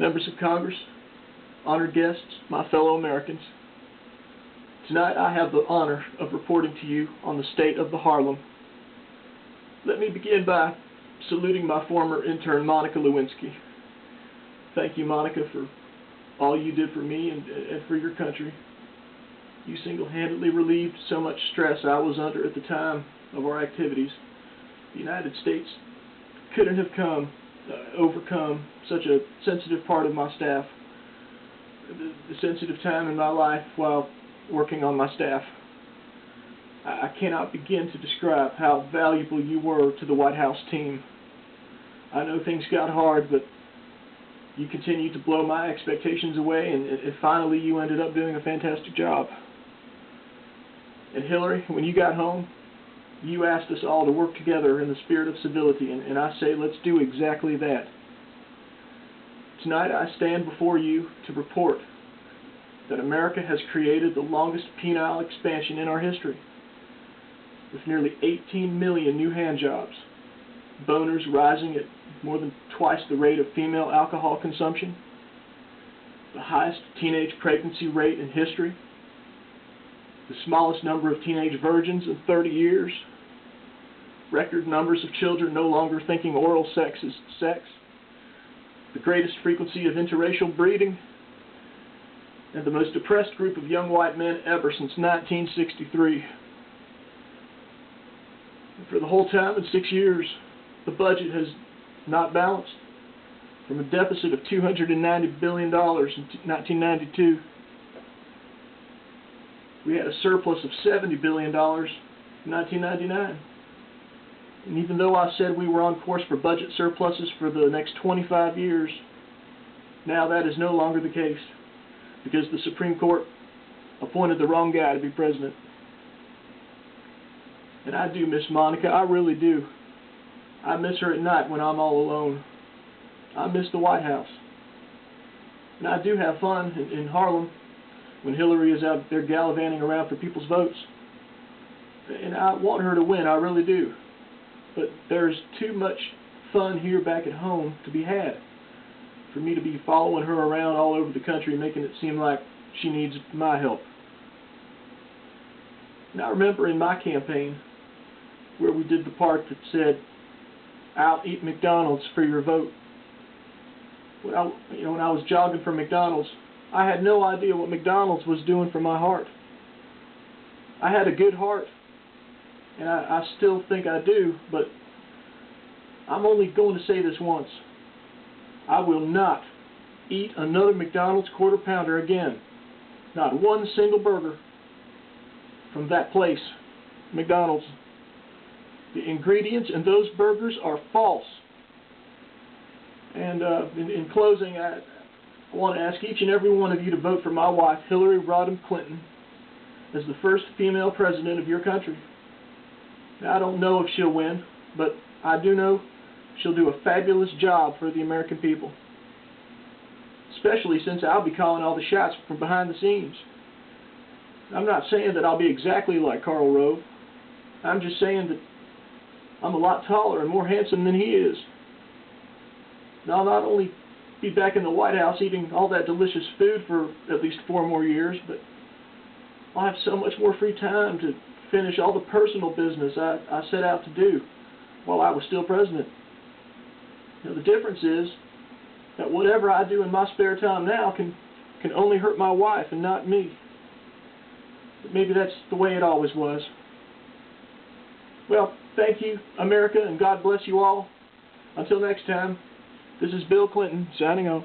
members of Congress, honored guests, my fellow Americans. Tonight I have the honor of reporting to you on the state of the Harlem. Let me begin by saluting my former intern, Monica Lewinsky. Thank you, Monica, for all you did for me and for your country. You single-handedly relieved so much stress I was under at the time of our activities. The United States couldn't have overcome such a sensitive part of my staff, the sensitive time in my life while working on my staff. I cannot begin to describe how valuable you were to the White House team. I know things got hard, but you continued to blow my expectations away, and finally you ended up doing a fantastic job. And Hillary, when you got home, you asked us all to work together in the spirit of civility, and I say let's do exactly that. Tonight I stand before you to report that America has created the longest penile expansion in our history, with nearly 18 million new hand jobs, boners rising at more than twice the rate of female alcohol consumption, the highest teenage pregnancy rate in history, the smallest number of teenage virgins in 30 years, record numbers of children no longer thinking oral sex is sex, the greatest frequency of interracial breeding, and the most depressed group of young white men ever since 1963. And for the whole time, in 6 years, the budget has not balanced. From a deficit of $290 billion in 1992, we had a surplus of $70 billion in 1999. And even though I said we were on course for budget surpluses for the next 25 years, now that is no longer the case, because the Supreme Court appointed the wrong guy to be president. And I do miss Monica, I really do. I miss her at night when I'm all alone. I miss the White House. And I do have fun in Harlem when Hillary is out there gallivanting around for people's votes. And I want her to win, I really do. But there's too much fun here back at home to be had for me to be following her around all over the country, making it seem like she needs my help. And I remember in my campaign where we did the part that said, "I'll eat McDonald's for your vote." When I was jogging for McDonald's, I had no idea what McDonald's was doing for my heart. I had a good heart, and I still think I do, but I'm only going to say this once. I will not eat another McDonald's Quarter Pounder again. Not one single burger from that place, McDonald's. The ingredients in those burgers are false. And in closing, I want to ask each and every one of you to vote for my wife, Hillary Rodham Clinton, as the first female president of your country. Now, I don't know if she'll win, but I do know she'll do a fabulous job for the American people, especially since I'll be calling all the shots from behind the scenes. I'm not saying that I'll be exactly like Karl Rove. I'm just saying that I'm a lot taller and more handsome than he is. And I'll not only be back in the White House eating all that delicious food for at least 4 more years, but I'll have so much more free time to finish all the personal business I set out to do while I was still president. Now, the difference is that whatever I do in my spare time now can only hurt my wife and not me. But maybe that's the way it always was. Well, thank you, America, and God bless you all. Until next time, this is Bill Clinton, signing off.